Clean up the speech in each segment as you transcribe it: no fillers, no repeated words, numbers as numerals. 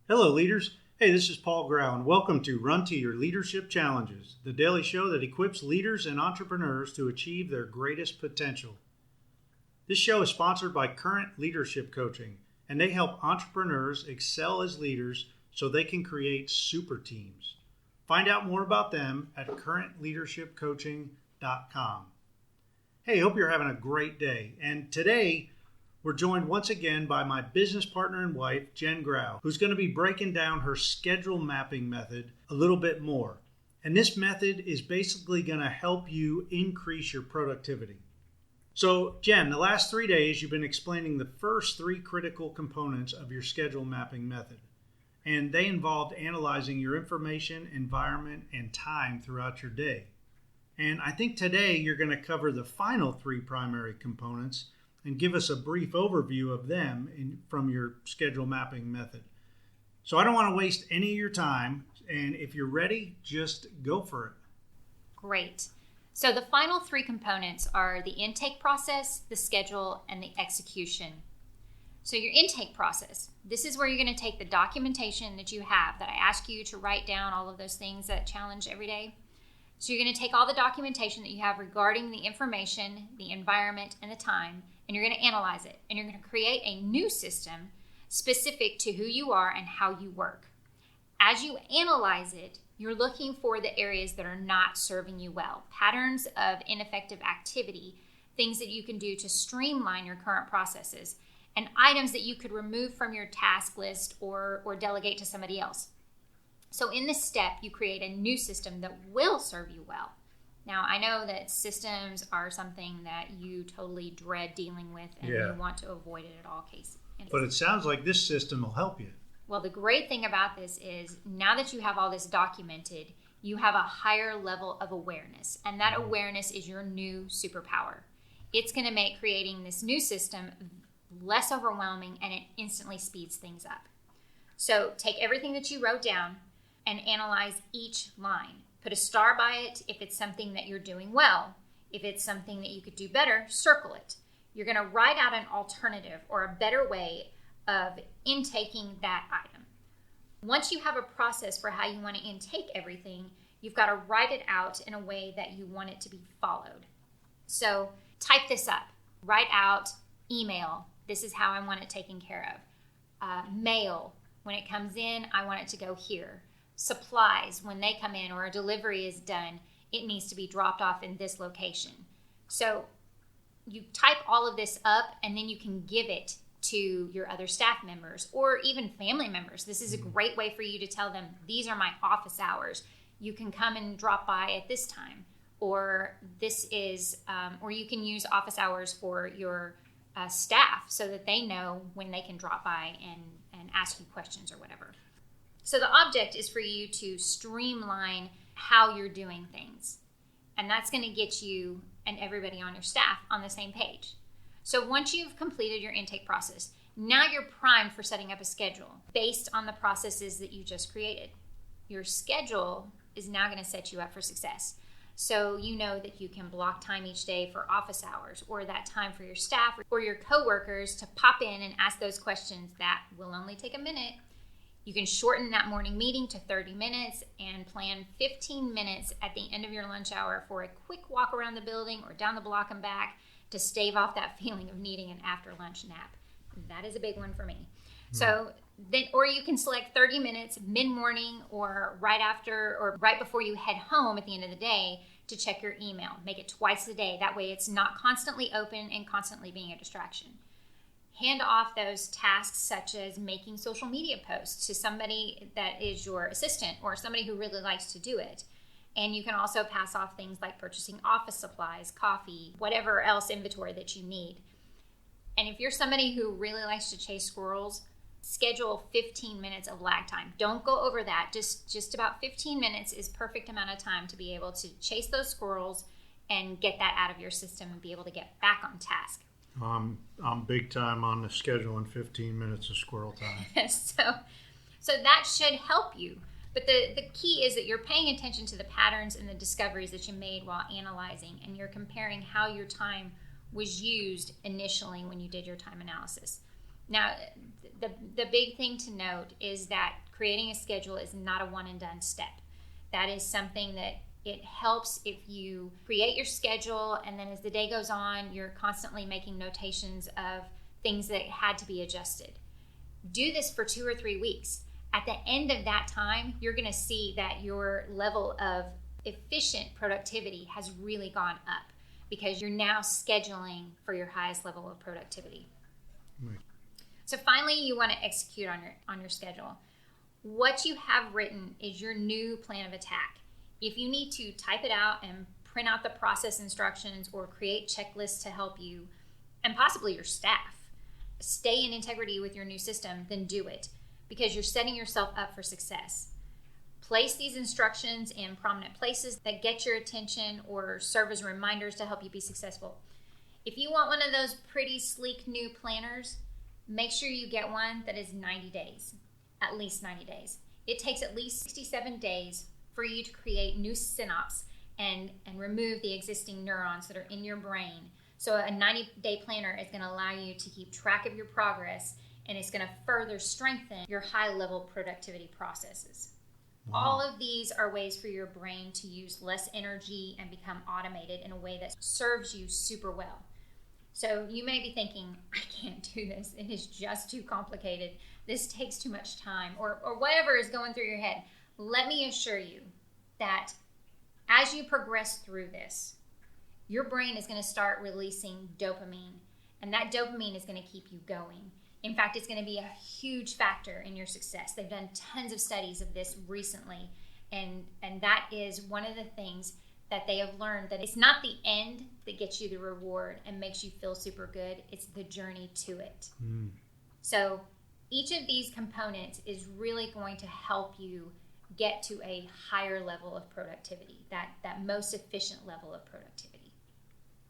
Hello, leaders. Hey, this is Paul Grau, and welcome to Run to Your Leadership Challenges, the daily show that equips leaders and entrepreneurs to achieve their greatest potential. This show is sponsored by Current Leadership Coaching, and they help entrepreneurs excel as leaders so they can create super teams. Find out more about them at currentleadershipcoaching.com. Hey, hope you're having a great day. And today, we're joined once again by my business partner and wife, Jen Grau, who's going to be breaking down her schedule mapping method a little bit more. And this method is basically going to help you increase your productivity. So, Jen, the last 3 days, you've been explaining the first 3 critical components of your schedule mapping method. And they involved analyzing your information, environment, and time throughout your day. And I think today you're going to cover the final 3 primary components and give us a brief overview of them from your schedule mapping method. So I don't want to waste any of your time, and if you're ready, just go for it. Great. So the final 3 components are the intake process, the schedule, and the execution. So your intake process, this is where you're going to take the documentation that you have that I ask you to write down, all of those things that challenge every day. So you're going to take all the documentation that you have regarding the information, the environment, and the time, and you're going to analyze it. And you're going to create a new system specific to who you are and how you work. As you analyze it, you're looking for the areas that are not serving you well, patterns of ineffective activity, things that you can do to streamline your current processes, and items that you could remove from your task list or delegate to somebody else. So in this step, you create a new system that will serve you well. Now, I know that systems are something that you totally dread dealing with and you want to avoid it at all cases. But it sounds like this system will help you. Well, the great thing about this is now that you have all this documented, you have a higher level of awareness. And that awareness is your new superpower. It's going to make creating this new system less overwhelming, and it instantly speeds things up. So take everything that you wrote down and analyze each line. Put a star by it if it's something that you're doing well. If it's something that you could do better, circle it. You're going to write out an alternative or a better way of intaking that item. Once you have a process for how you want to intake everything, you've got to write it out in a way that you want it to be followed. So type this up. Write out email. This is how I want it taken care of. Mail. When it comes in, I want it to go here. Supplies, when they come in or a delivery is done, it needs to be dropped off in this location. So you type all of this up, and then you can give it to your other staff members or even family members. This is a great way for you to tell them, these are my office hours. You can come and drop by at this time. Or this is, or you can use office hours for your staff so that they know when they can drop by and ask you questions or whatever. So the object is for you to streamline how you're doing things. And that's going to get you and everybody on your staff on the same page. So once you've completed your intake process, now you're primed for setting up a schedule based on the processes that you just created. Your schedule is now going to set you up for success. So you know that you can block time each day for office hours, or that time for your staff or your coworkers to pop in and ask those questions that will only take a minute. You can shorten that morning meeting to 30 minutes and plan 15 minutes at the end of your lunch hour for a quick walk around the building or down the block and back to stave off that feeling of needing an after lunch nap. That is a big one for me. So then, or you can select 30 minutes mid-morning or right after or right before you head home at the end of the day to check your email. Make it twice a day. That way it's not constantly open and constantly being a distraction. Hand off those tasks such as making social media posts to somebody that is your assistant or somebody who really likes to do it. And you can also pass off things like purchasing office supplies, coffee, whatever else inventory that you need. And if you're somebody who really likes to chase squirrels, schedule 15 minutes of lag time. Don't go over that. Just about 15 minutes is perfect amount of time to be able to chase those squirrels and get that out of your system and be able to get back on task. I'm big time on the schedule in 15 minutes of squirrel time. So that should help you. But the key is that you're paying attention to the patterns and the discoveries that you made while analyzing, and you're comparing how your time was used initially when you did your time analysis. Now, the big thing to note is that creating a schedule is not a one and done step. That is something that it helps if you create your schedule, and then as the day goes on, you're constantly making notations of things that had to be adjusted. Do this for 2 or 3 weeks. At the end of that time, you're going to see that your level of efficient productivity has really gone up because you're now scheduling for your highest level of productivity. Right. So finally, you want to execute on your schedule. What you have written is your new plan of attack. If you need to type it out and print out the process instructions or create checklists to help you and possibly your staff stay in integrity with your new system, then do it because you're setting yourself up for success. Place these instructions in prominent places that get your attention or serve as reminders to help you be successful. If you want one of those pretty sleek new planners, make sure you get one that is 90 days, at least 90 days. It takes at least 67 days for you to create new synapses and remove the existing neurons that are in your brain. So a 90-day planner is going to allow you to keep track of your progress, and it's going to further strengthen your high-level productivity processes. Wow. All of these are ways for your brain to use less energy and become automated in a way that serves you super well. So you may be thinking, I can't do this. It is just too complicated. This takes too much time, or whatever is going through your head. Let me assure you that as you progress through this, your brain is going to start releasing dopamine, and that dopamine is going to keep you going. In fact, it's going to be a huge factor in your success. They've done tons of studies of this recently, and that is one of the things that they have learned, that it's not the end that gets you the reward and makes you feel super good. It's the journey to it. So each of these components is really going to help you get to a higher level of productivity, that most efficient level of productivity.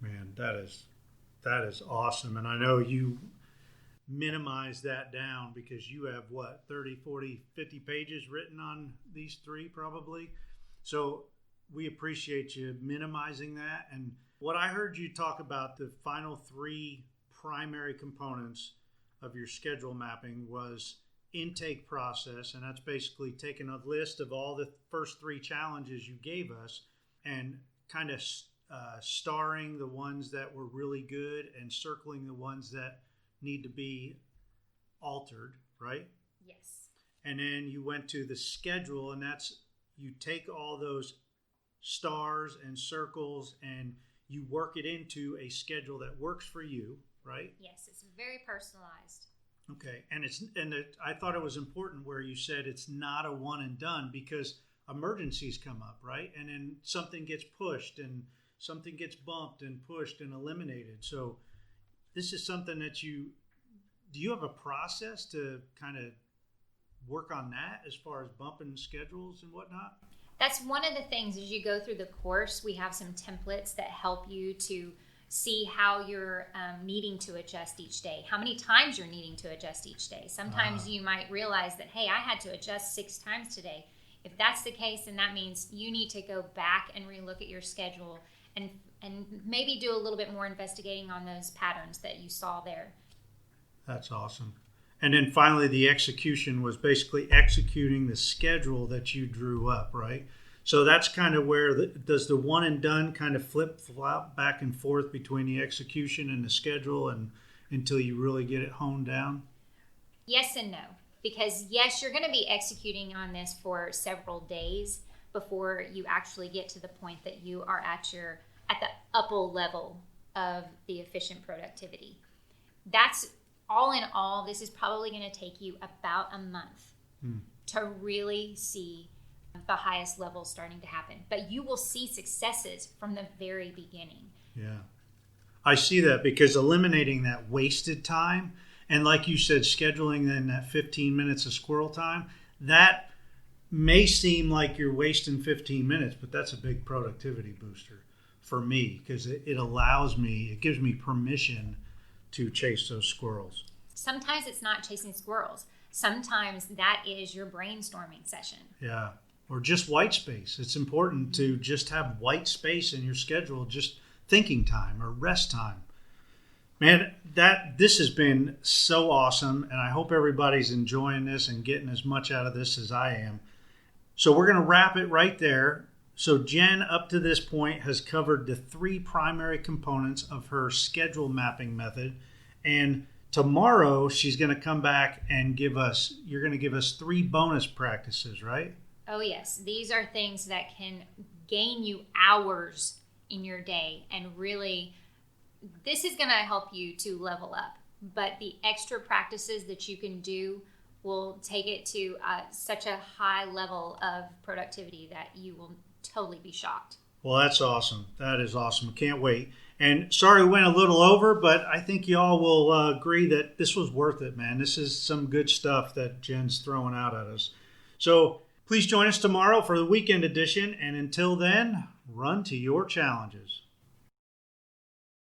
Man, that is awesome. And I know you minimize that down because you have 30, 40, 50 pages written on these three probably. So we appreciate you minimizing that. And what I heard you talk about, the final 3 primary components of your schedule mapping was intake process, and that's basically taking a list of all the first 3 challenges you gave us and kind of starring the ones that were really good and circling the ones that need to be altered, right? Yes. And then you went to the schedule, and that's, you take all those stars and circles and you work it into a schedule that works for you, right? Yes, it's very personalized. Okay, and I thought it was important where you said it's not a one and done, because emergencies come up, right? And then something gets pushed and something gets bumped and pushed and eliminated. So this is something that do you have a process to kind of work on that as far as bumping schedules and whatnot? That's one of the things. As you go through the course, we have some templates that help you to see how you're needing to adjust each day, how many times you're needing to adjust each day. Sometimes you might realize that, hey, I had to adjust 6 times today. If that's the case, then that means you need to go back and relook at your schedule and maybe do a little bit more investigating on those patterns that you saw there. That's awesome. And then finally, the execution was basically executing the schedule that you drew up, right? So that's kind of where does the one and done kind of flip-flop back and forth between the execution and the schedule and until you really get it honed down? Yes and no. Because yes, you're going to be executing on this for several days before you actually get to the point that you are at the upper level of the efficient productivity. That's all in all, this is probably going to take you about a month to really see the highest level starting to happen. But you will see successes from the very beginning. Yeah. I see that, because eliminating that wasted time, and like you said, scheduling in that 15 minutes of squirrel time, that may seem like you're wasting 15 minutes, but that's a big productivity booster for me, because it gives me permission to chase those squirrels. Sometimes it's not chasing squirrels. Sometimes that is your brainstorming session. Yeah. Or just white space. It's important to just have white space in your schedule, just thinking time or rest time. Man, this has been so awesome, and I hope everybody's enjoying this and getting as much out of this as I am. So we're going to wrap it right there. So Jen, up to this point, has covered the 3 primary components of her schedule mapping method. And tomorrow, she's going to come back and you're going to give us 3 bonus practices, right? Oh, yes. These are things that can gain you hours in your day. And really, this is going to help you to level up. But the extra practices that you can do will take it to such a high level of productivity that you will totally be shocked. Well, that's awesome. That is awesome. Can't wait. And sorry we went a little over, but I think y'all will agree that this was worth it, man. This is some good stuff that Jen's throwing out at us. So please join us tomorrow for the weekend edition. And until then, run to your challenges.